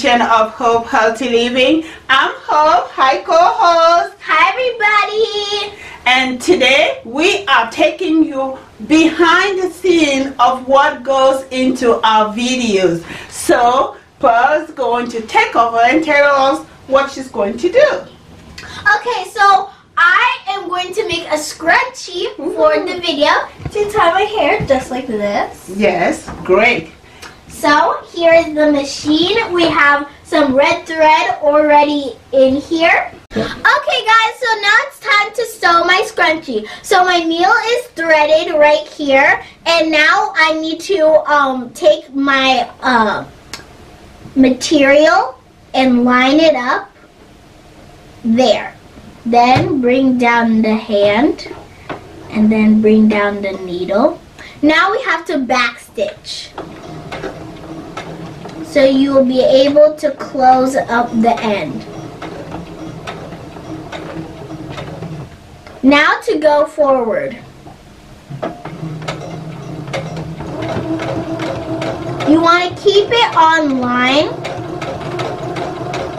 Invision Hope Healthy Living. I'm Hope. Hi, co-host. Hi, everybody. And today we are taking you behind the scene of what goes into our videos. So Pearl's going to take over and tell us what she's going to do. Okay, so I am going to make a scrunchie for the video to tie my hair just like this. Yes, great. So here is the machine. We have some red thread already in here. Okay guys, so now it's time to sew my scrunchie. So my needle is threaded right here, and now I need to take my material and line it up there. Then bring down the hand and then bring down the needle. Now we have to back stitch. So you will be able to close up the end. Now to go forward. You want to keep it on line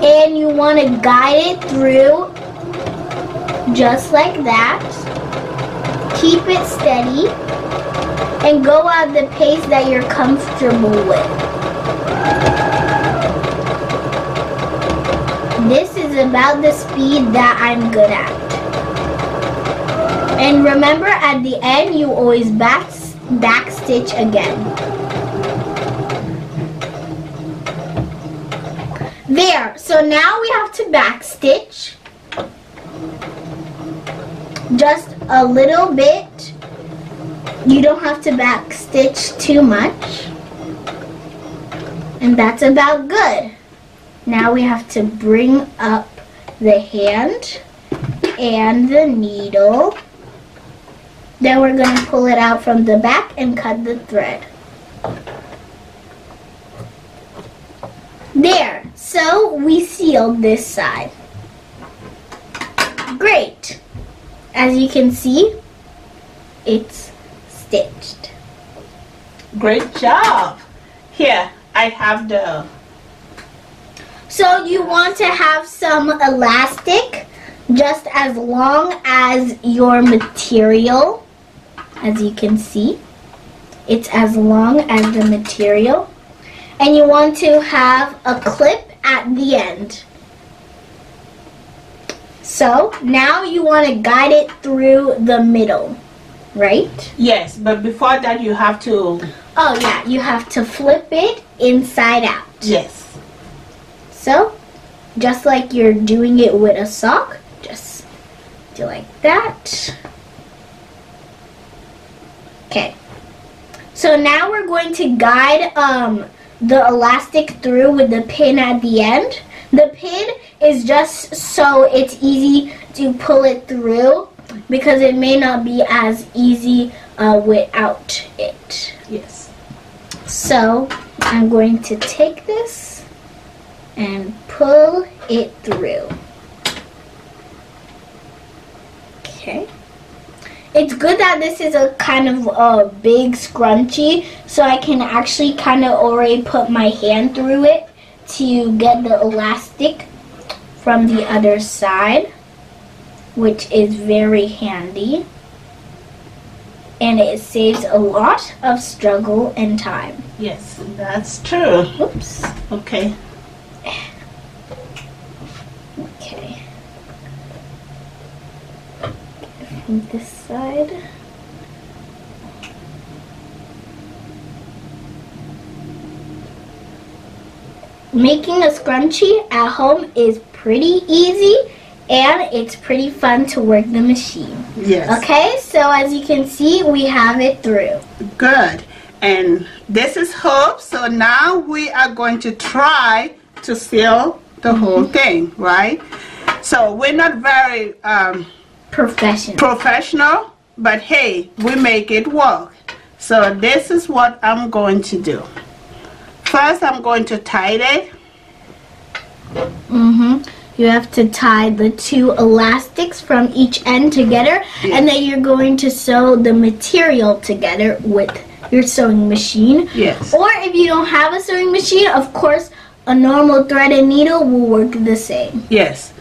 and you want to guide it through just like that. Keep it steady and go at the pace that you're comfortable with. This is about the speed that I'm good at. And remember, at the end, you always back stitch again. There, so now we have to back stitch. Just a little bit. You don't have to back stitch too much. And that's about good. Now we have to bring up the hand and the needle. Then we're going to pull it out from the back and cut the thread. There. So we sealed this side. Great. As you can see, it's stitched. Great job. Here, I have the... So you want to have some elastic just as long as your material. As you can see, it's as long as the material. And you want to have a clip at the end. So now you want to guide it through the middle, right? Yes, but before that you have to... Oh yeah, you have to flip it inside out. Yes. So, just like you're doing it with a sock, just do like that. Okay. So now we're going to guide the elastic through with the pin at the end. The pin is just so it's easy to pull it through because it may not be as easy without it. Yes. So I'm going to take this and pull it through. Okay. It's good that this is a kind of a big scrunchie, so I can actually kind of already put my hand through it to get the elastic from the other side, which is very handy. And it saves a lot of struggle and time. Yes, that's true. Oops. Okay. Okay. From this side. Making a scrunchie at home is pretty easy, and it's pretty fun to work the machine. Yes. Okay, so as you can see, we have it through. Good. And this is Hope, so now we are going to try to seal the whole thing, right? So we're not very professional, but hey, we make it work. So this is what I'm going to do. First, I'm going to tie it. You have to tie the two elastics from each end together, and then you're going to sew the material together with your sewing machine. Yes. Or if you don't have a sewing machine, of course, a normal thread and needle will work the same. Yes,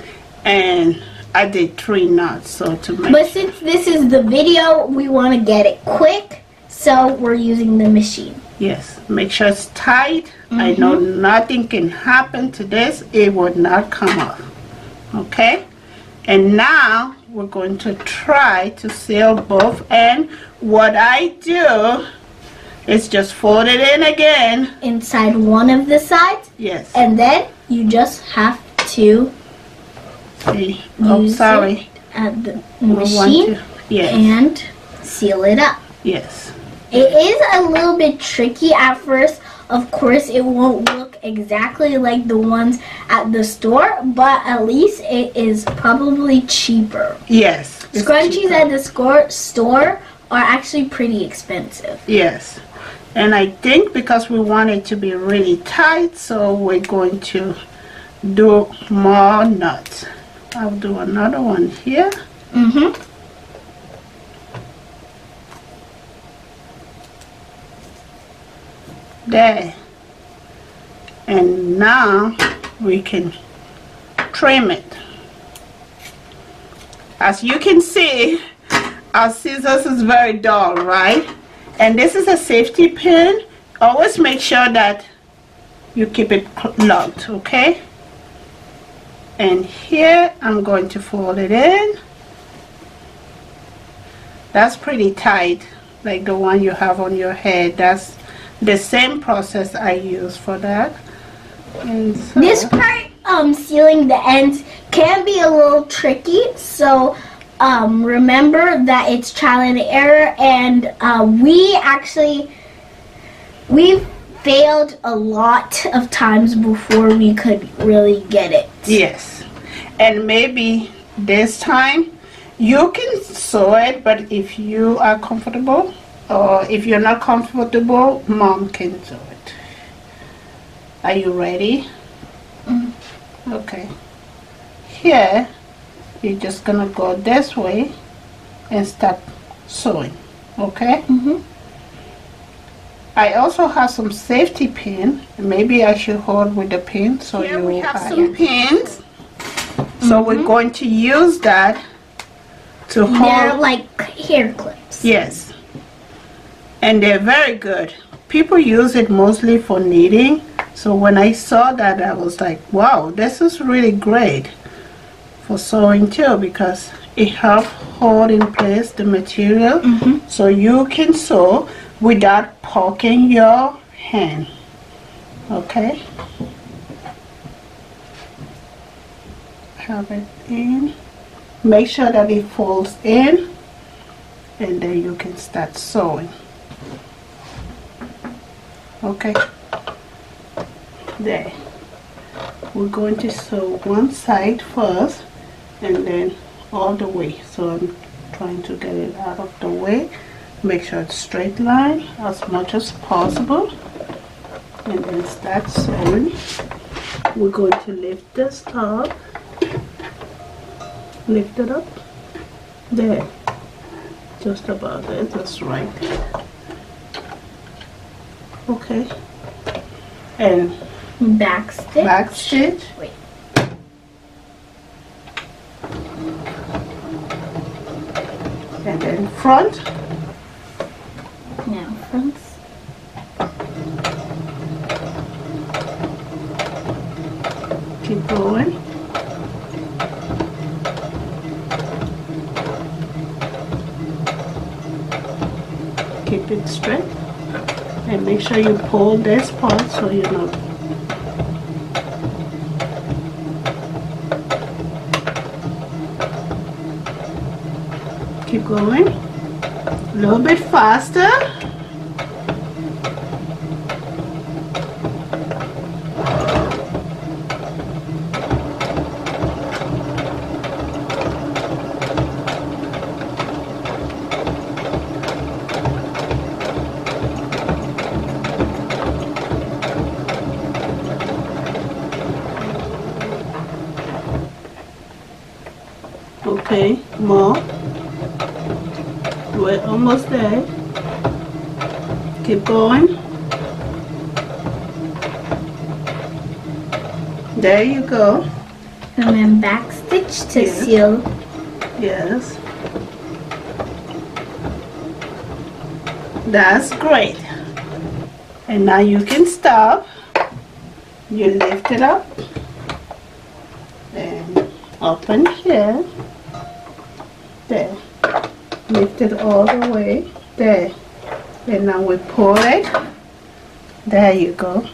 and I did 3 knots, so to make. But since this is the video, we want to get it quick, so we're using the machine. Yes, make sure it's tight. I know nothing can happen to this. It would not come off. Okay, and now we're going to try to seal both ends. What I do is just fold it in again. Inside one of the sides. Yes. And then you just have to use it at the machine and seal it up. Yes. It is a little bit tricky at first. Of course, it won't look exactly like the ones at the store, but at least it is probably cheaper. Yes. Scrunchies at the store are actually pretty expensive. Yes. And I think because we want it to be really tight, so we're going to do more knots. I'll do another one here. There. And now we can trim it. As you can see, our scissors is very dull, right? And this is a safety pin. Always make sure that you keep it locked, okay? And here I'm going to fold it in. That's pretty tight, like the one you have on your head. That's the same process I use for that. And so, this part, sealing the ends can be a little tricky, so remember that it's trial and error, and we've failed a lot of times before we could really get it. Yes, and maybe this time you can sew it, but if you are comfortable, or if you're not comfortable, Mom can sew it. Are you ready? Okay. Here, you're just gonna go this way and start sewing, okay? I also have some safety pin. Maybe I should hold with the pin so here we have some pins. So we're going to use that to hold. They're like hair clips. Yes. And they're very good. People use it mostly for knitting. So when I saw that, I was like, wow, this is really great for sewing too, because it helps hold in place the material so you can sew without poking your hand. Okay, have it in, make sure that it folds in, and then you can start sewing. Okay, there. We're going to sew one side first and then all the way. So I'm trying to get it out of the way. Make sure it's straight line as much as possible, and then start sewing. We're going to lift this up, lift it up, there, just about there, that's right. Okay, and back stitch. Wait. And then front. Now front. Keep going. Keep it straight. And make sure you pull this part so you're not. Keep going. A little bit faster. Okay, more. We're almost there. Keep going. There you go. And then back stitch to Yeah. seal. Yes. That's great. And now you can stop. You lift it up. And open here. There. Lift it all the way. There. And now we pull it. There you go.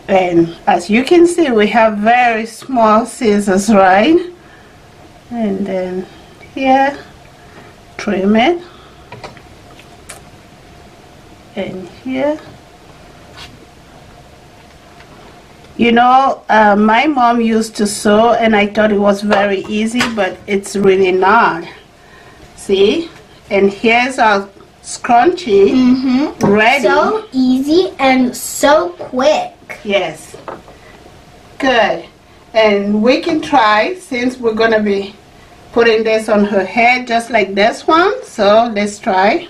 And as you can see, we have very small scissors, right? And then here, trim it. And here. You know, my mom used to sew and I thought it was very easy, but it's really not. See? And here's our scrunchie ready. So easy and so quick. Yes. Good. And we can try, since we're going to be putting this on her head just like this one. So let's try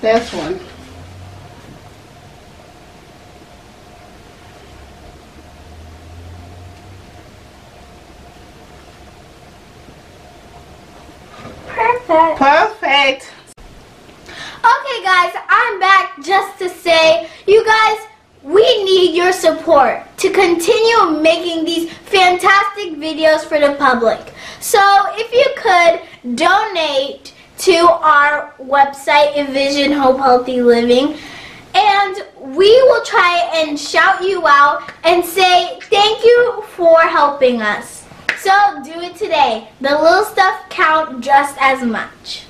this one. Perfect. Perfect. Okay guys, I'm back just to say, you guys, we need your support to continue making these fantastic videos for the public. So if you could donate to our website, Invision Hope Healthy Living, and we will try and shout you out and say thank you for helping us. So do it today. The little stuff count just as much.